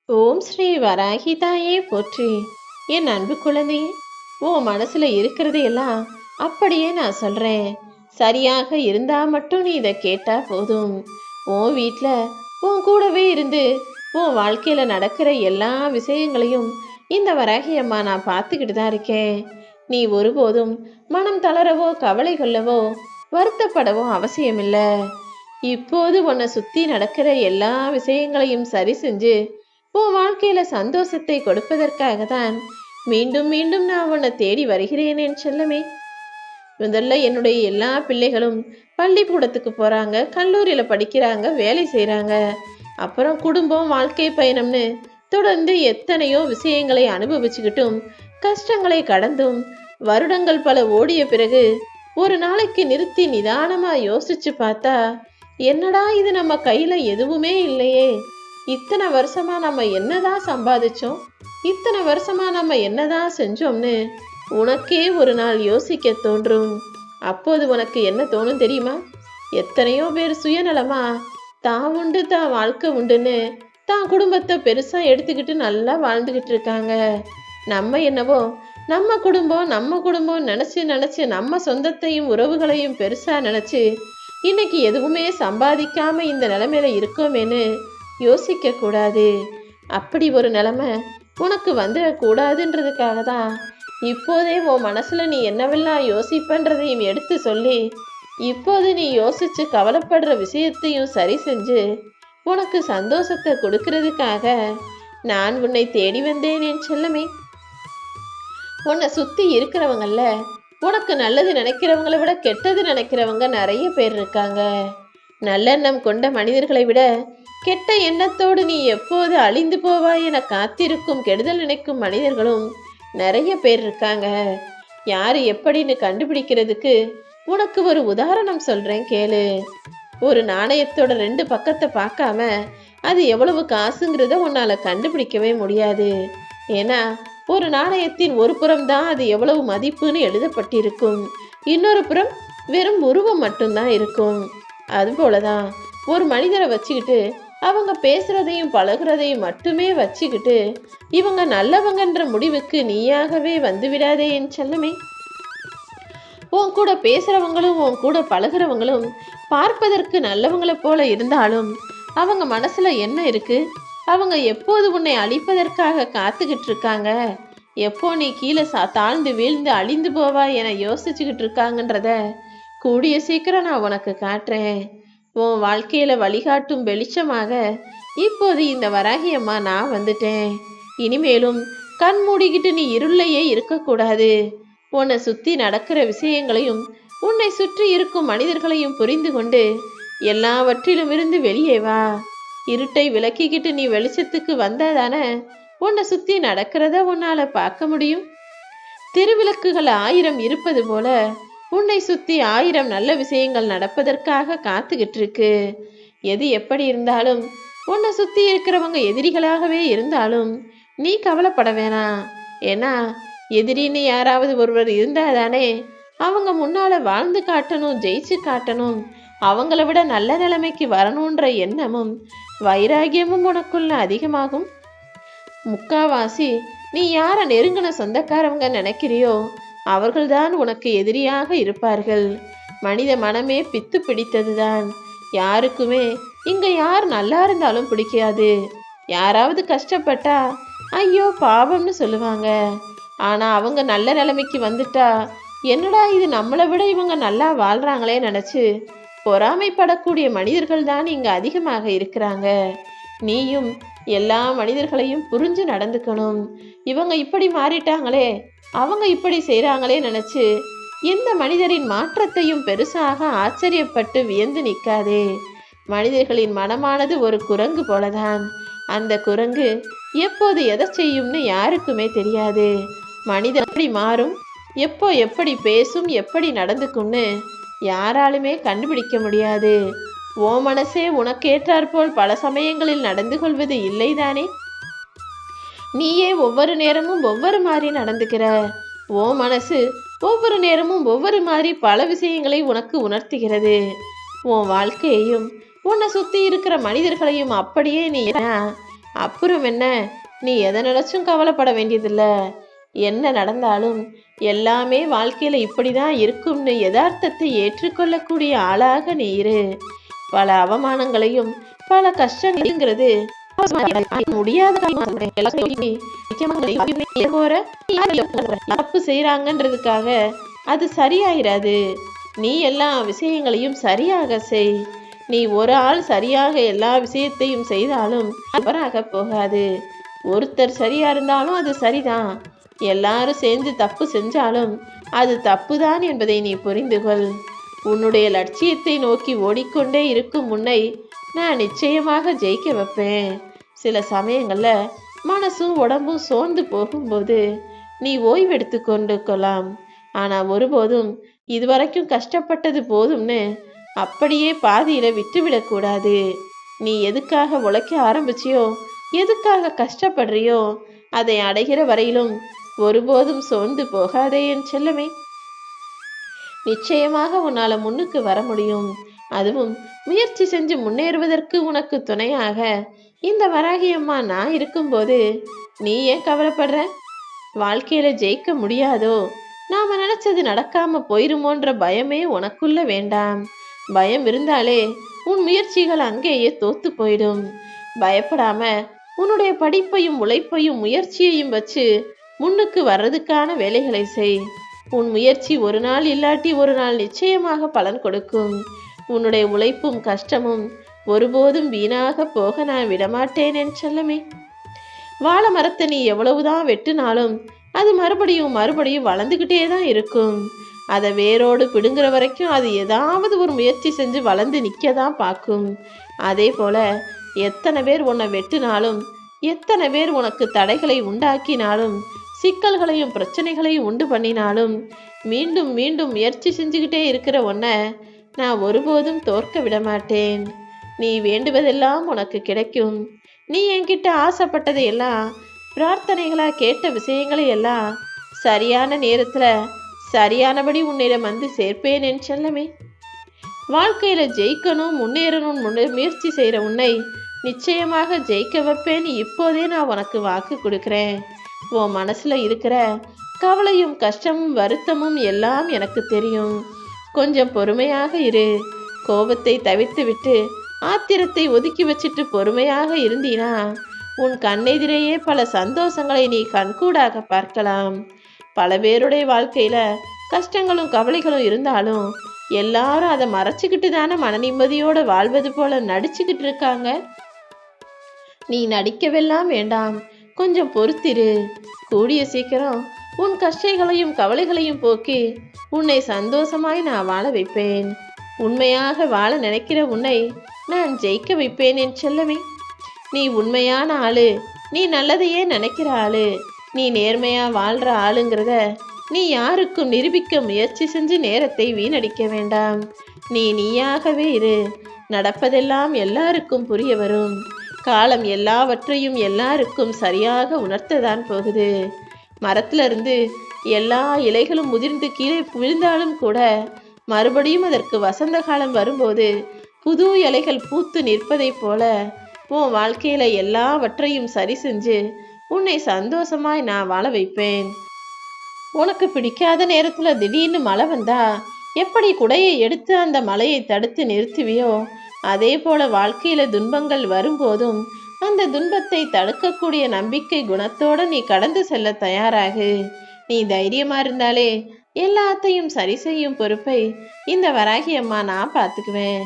ஓம் ஸ்ரீ வராகி தாயே போற்றி. என் அன்பு குழந்தையே, உன் மனசுல இருக்கிறதையெல்லாம் அப்படியே நான் சொல்றேன். சரியாக இருந்தா மட்டும் நீ இதை கேட்டா போதும். உன் வீட்டில் உன் கூடவே இருந்து உன் வாழ்க்கையில நடக்கிற எல்லா விஷயங்களையும் இந்த வராகி அம்மா நான் பார்த்துக்கிட்டு தான் இருக்கேன். நீ ஒருபோதும் மனம் தளரவோ கவலை கொள்ளவோ வருத்தப்படவோ அவசியமில்லை. இப்போது உன்னை சுத்தி நடக்கிற எல்லா விஷயங்களையும் சரி செஞ்சு உன் வாழ்க்கையில சந்தோஷத்தை கொடுப்பதற்காக தான் மீண்டும் மீண்டும் நான் உன்னை தேடி வருகிறேன் என் செல்லமே. முதல்ல என்னுடைய எல்லா பிள்ளைகளும் பள்ளிக்கூடத்துக்கு போறாங்க, கல்லூரியில படிக்கிறாங்க, வேலை செய்யறாங்க. அப்புறம் குடும்பம், வாழ்க்கை பயணம்னு தொடர்ந்து எத்தனையோ விஷயங்களை அனுபவிச்சுக்கிட்டும் கஷ்டங்களை கடந்தும் வருடங்கள் பல ஓடிய பிறகு ஒரு நாளைக்கு நிறுத்தி நிதானமா யோசிச்சு பார்த்தா, என்னடா இது நம்ம கையில எதுவுமே இல்லையே, இத்தனை வருஷமா நம்ம என்னதான் சம்பாதிச்சோம், இத்தனை வருஷமா நம்ம என்னதான் செஞ்சோம்னு உனக்கே ஒரு நாள் யோசிக்க தோன்றும். அப்போது உனக்கு என்ன தோணும் தெரியுமா? எத்தனையோ பேர் சுயநலமா தான் உண்டு தான் வாழ்க்கை உண்டுன்னு தான் குடும்பத்தை பெருசா எடுத்துக்கிட்டு நல்லா வாழ்ந்துகிட்டு இருக்காங்க. நம்ம என்னவோ நம்ம குடும்பம் நினைச்சு நினைச்சு நம்ம சொந்தத்தையும் உறவுகளையும் பெருசா நினைச்சு இன்னைக்கு எதுவுமே சம்பாதிக்காம இந்த நிலைமையில இருக்கோமேன்னு யோசிக்க கூடாது. அப்படி ஒரு நிலைமை உனக்கு வந்துடக்கூடாதுன்றதுக்காக தான் இப்போதே உன் மனசுல நீ என்னவெல்லாம் யோசிப்பன்றதையும் எடுத்து சொல்லி, இப்போது நீ யோசிச்சு கவலைப்படுற விஷயத்தையும் சரி செஞ்சு உனக்கு சந்தோஷத்தை கொடுக்கறதுக்காக நான் உன்னை தேடி வந்தேன் என் செல்லமே. உன்னை சுத்தி இருக்கிறவங்கல்ல, உனக்கு நல்லது நினைக்கிறவங்களை விட கெட்டது நினைக்கிறவங்க நிறைய பேர் இருக்காங்க. நல்லெண்ணம் கொண்ட மனிதர்களை விட கெட்ட எண்ணத்தோடு நீ எப்போது அழிந்து போவாய் என காத்திருக்கும் கெடுதல் நினைக்கும் மனிதர்களும் நிறைய பேர் இருக்காங்க. யாரு எப்படின்னு கண்டுபிடிக்கிறதுக்கு உனக்கு ஒரு உதாரணம் சொல்றேன் கேளு. ஒரு நாணயத்தோட 2 பக்கத்தை பார்க்காம அது எவ்வளவு காசுங்கிறத உன்னால கண்டுபிடிக்கவே முடியாது. ஏன்னா ஒரு நாணயத்தின் ஒரு புறம் தான் அது எவ்வளவு மதிப்புன்னு எழுதப்பட்டிருக்கும், இன்னொரு புறம் வெறும் உருவம் மட்டும்தான் இருக்கும். அதுபோலதான் ஒரு மனிதரை வச்சுக்கிட்டு அவங்க பேசுறதையும் பழகுறதையும் மட்டுமே வச்சுக்கிட்டு இவங்க நல்லவங்கன்ற முடிவுக்கு நீயாகவே வந்து விடாதே என் செல்லமே. உன் கூட பேசுறவங்களும் உன் கூட பழகுறவங்களும் பார்ப்பதற்கு நல்லவங்களை போல இருந்தாலும் அவங்க மனசுல என்ன இருக்கு? அவங்க எப்போது உன்னை அழிப்பதற்காக காத்துக்கிட்டு இருக்காங்க, எப்போ நீ கீழே தாழ்ந்து வீழ்ந்து அழிந்து போவா என யோசிச்சுக்கிட்டு இருக்காங்கன்றத கூடிய சீக்கிரம் நான் உனக்கு காட்டுறேன். உன் வாழ்க்கையில வழிகாட்டும் வெளிச்சமாக இப்போது இந்த வராகி அம்மா நான் வந்துட்டேன். இனிமேலும் கண் மூடிக்கிட்டு நீ இருளையே இருக்கக்கூடாது. உன்னை சுத்தி நடக்கிற விஷயங்களையும் உன்னை சுற்றி இருக்கும் மனிதர்களையும் புரிந்து கொண்டு எல்லாவற்றிலும் இருந்து வெளியே வா. இருட்டை விலக்கிக்கிட்டு நீ வெளிச்சத்துக்கு வந்தாதானே உன்னை சுத்தி நடக்கிறத உன்னால பார்க்க முடியும். திருவிளக்குகள் 1000 இருப்பது போல உன்னை சுத்தி 1000 நல்ல விஷயங்கள் நடப்பதற்காக காத்துக்கிட்டு இருக்கு. எது எப்படி இருந்தாலும் உன்னை சுத்தி இருக்கிறவங்க எதிரிகளாகவே இருந்தாலும் நீ கவலைப்பட வேணாம். ஏன்னா எதிரின்னு யாராவது ஒருவர் இருந்தாதானே அவங்க முன்னால வாழ்ந்து காட்டணும், ஜெயிச்சு காட்டணும், அவங்கள விட நல்ல நிலைமைக்கு வரணுன்ற எண்ணமும் வைராகியமும் உனக்குள்ள அதிகமாகும். முக்காவாசி நீ யார நெருங்கின சொந்தக்காரவங்க நினைக்கிறியோ அவர்கள்தான் உனக்கு எதிரியாக இருப்பார்கள். மனித மனமே பித்து பிடித்ததுதான். யாருக்குமே இங்க யார் நல்லா இருந்தாலும் பிடிக்காது. யாராவது கஷ்டப்பட்டா ஐயோ பாவம்னு சொல்லுவாங்க. ஆனா அவங்க நல்ல நிலைமைக்கு வந்துட்டா என்னடா இது நம்மளை விட இவங்க நல்லா வாழ்றாங்களே நினைச்சு பொறாமைப்படக்கூடிய மனிதர்கள் தான் இங்க அதிகமாக இருக்கிறாங்க. நீயும் எல்லா மனிதர்களையும் புரிஞ்சு நடந்துக்கணும். இவங்க இப்படி மாறிட்டாங்களே, அவங்க இப்படி செய்கிறாங்களே நினச்சி எந்த மனிதரின் மாற்றத்தையும் பெருசாக ஆச்சரியப்பட்டு வியந்து நிற்காதே. மனிதர்களின் மனமானது ஒரு குரங்கு போலதான். அந்த குரங்கு எப்போது எதை செய்யும்னு யாருக்குமே தெரியாது. மனிதன் எப்படி மாறும், எப்போ எப்படி பேசும், எப்படி நடந்துக்கும்னு யாராலுமே கண்டுபிடிக்க முடியாது. ஓ மனசே உனக்கேற்றாற்போல் பல சமயங்களில் நடந்து கொள்வது இல்லைதானே? நீயே ஒவ்வொரு நேரமும் ஒவ்வொரு மாதிரி நடந்துக்கிற. ஓ மனசு ஒவ்வொரு நேரமும் ஒவ்வொரு மாதிரி பல விஷயங்களை உனக்கு உணர்த்துகிறது. உன் வாழ்க்கையையும் உன்னை சுத்தி இருக்கிற மனிதர்களையும் அப்படியே நீ அப்புறம் என்ன, நீ எதை நினைச்சும் கவலைப்பட வேண்டியதில்ல. என்ன நடந்தாலும் எல்லாமே வாழ்க்கையில இப்படிதான் இருக்கும்னு யதார்த்தத்தை ஏற்றுக்கொள்ளக்கூடிய ஆளாக நீ இரு. பல அவமானங்களையும் பல கஷ்டங்களைங்கிறது முடியாத தப்பு செய்யறாங்கன்றதுக்காக அது சரியாயிராது. நீ எல்லா விஷயங்களையும் சரியாக செய். நீ ஒரு ஆள் சரியாக எல்லா விஷயத்தையும் செய்தாலும் தவறாக போகாது. ஒருத்தர் சரியா இருந்தாலும் அது சரிதான். எல்லாரும் சேர்ந்து தப்பு செஞ்சாலும் அது தப்புதான் என்பதை நீ புரிந்து கொள். உன்னுடைய லட்சியத்தை நோக்கி ஓடிக்கொண்டே இருக்கும் உன்னை நான் நிச்சயமாக ஜெயிக்க வைப்பேன். சில சமயங்கள்ல மனசும் உடம்பும் சோர்ந்து போகும்போது நீ ஓய்வெடுத்து கொண்டு கொள்ளலாம். ஆனா ஒருபோதும் இதுவரைக்கும் கஷ்டப்பட்டது போதும்னு அப்படியே பாதியில விட்டுவிடக்கூடாது. நீ எதுக்காக உழைக்க ஆரம்பிச்சியோ, எதுக்காக கஷ்டப்படுறியோ, அதை அடைகிற வரையிலும் ஒருபோதும் சோர்ந்து போகாதே என் செல்லமே. நிச்சயமாக உன்னால முன்னுக்கு வர முடியும். அதுவும் முயற்சி செஞ்சு முன்னேறுவதற்கு உனக்கு துணையாக இந்த வராகி அம்மா நான் இருக்கும்போது நீ ஏன் கவலைப்படுற? வாழ்க்கையில ஜெயிக்க முடியாதோ, நாம நினைச்சது நடக்காம போயிருமோன்ற பயமே உனக்குள்ள வேண்டாம். பயம் இருந்தாலே உன் முயற்சிகள் அங்கேயே தோத்து போயிடும். பயப்படாம உன்னுடைய படிப்பையும் உழைப்பையும் முயற்சியையும் வச்சு முன்னுக்கு வர்றதுக்கான வேலைகளை செய். உன் முயற்சி ஒரு நாள் இல்லாட்டி ஒரு நாள் நிச்சயமாக பலன் கொடுக்கும். உன்னுடைய உழைப்பும் கஷ்டமும் ஒருபோதும் வீணாக போக நான் விடமாட்டேன் என் செல்லமே. வாழை மரத்தை நீ எவ்வளவுதான் வெட்டினாலும் அது மறுபடியும் மறுபடியும் வளர்ந்துக்கிட்டே தான் இருக்கும். அதை வேரோடு பிடுங்குற வரைக்கும் அது ஏதாவது ஒரு முயற்சி செஞ்சு வளர்ந்து நிற்க தான் பார்க்கும். அதே போல எத்தனை பேர் உன்னை வெட்டினாலும், எத்தனை பேர் உனக்கு தடைகளை உண்டாக்கினாலும், சிக்கல்களையும் பிரச்சனைகளையும் உண்டு பண்ணினாலும் மீண்டும் மீண்டும் முயற்சி செஞ்சுக்கிட்டே இருக்கிற உன்னை நான் ஒருபோதும் தோற்க விட மாட்டேன். நீ வேண்டுவதெல்லாம் உனக்கு கிடைக்கும். நீ என்கிட்ட ஆசைப்பட்டதை எல்லாம், பிரார்த்தனைகளா கேட்ட விஷயங்களை எல்லாம் சரியான நேரத்துல சரியானபடி உன்னிடம் வந்து சேர்ப்பேன் என் செல்லமே. வாழ்க்கையில ஜெயிக்கணும் முன்னேறணும் முயற்சி செய்யற உன்னை நிச்சயமாக ஜெயிக்க வைப்பேன்னு இப்போதே நான் உனக்கு வாக்கு கொடுக்கிறேன். உன் மனசுல இருக்கிற கவலையும் கஷ்டமும் வருத்தமும் எல்லாம் எனக்கு தெரியும். கொஞ்சம் பொறுமையாக இரு. கோபத்தை தவிர்த்து விட்டு ஆத்திரத்தை ஒதுக்கி வச்சுட்டு பொறுமையாக இருந்தீனா உன் கண்ணெதிரேயே பல சந்தோஷங்களை நீ கண்கூடாக பார்க்கலாம். பல பேருடைய வாழ்க்கையில கஷ்டங்களும் கவலைகளும் இருந்தாலும் எல்லாரும் அதை மறைச்சிக்கிட்டு தானே மன நிம்மதியோட வாழ்வது போல நடிச்சுக்கிட்டு இருக்காங்க. நீ நடிக்கவெல்லாம் வேண்டாம், கொஞ்சம் பொறுத்திரு. கூடிய சீக்கிரம் உன் கஷ்டங்களையும் கவலைகளையும் போக்கி உன்னை சந்தோஷமாய் நான் வாழ வைப்பேன். உண்மையாக வாழ நினைக்கிற உன்னை நான் ஜெயிக்க வைப்பேன் என் செல்லமே. நீ உண்மையான ஆளு, நீ நல்லதையே நினைக்கிற ஆளு, நீ நேர்மையா வாழ்ற ஆளுங்கிறத நீ யாருக்கும் நிரூபிக்க முயற்சி செஞ்சு நேரத்தை வீணடிக்க வேண்டாம். நீ நீயாகவே இரு. நடப்பதெல்லாம் எல்லாருக்கும் புரிய வரும். காலம் எல்லாவற்றையும் எல்லாருக்கும் சரியாக உணர்த்ததான் போகுது. மரத்துல இருந்து எல்லா இலைகளும் முதிர்ந்து கீழே விழுந்தாலும் கூட மறுபடியும் அதற்கு வசந்த காலம் வரும்போது புது இலைகள் பூத்து நிற்பதை போல உன் வாழ்க்கையில எல்லாவற்றையும் சரி செஞ்சு உன்னை சந்தோஷமாய் நான் வாழ வைப்பேன். உனக்கு பிடிக்காத நேரத்துல திடீர்னு மழை வந்தா எப்படி குடையை எடுத்து அந்த மழையை தடுத்து நிறுத்துவியோ, அதே போல வாழ்க்கையில துன்பங்கள் வரும்போதும் அந்த துன்பத்தை தடுக்கக்கூடிய நம்பிக்கை குணத்தோட நீ கடந்து செல்ல தயாராகு. நீ தைரியமா இருந்தாலே எல்லாத்தையும் சரி செய்யும் பொறுப்பை இந்த வராகி அம்மா நான் பார்த்துக்குவேன்.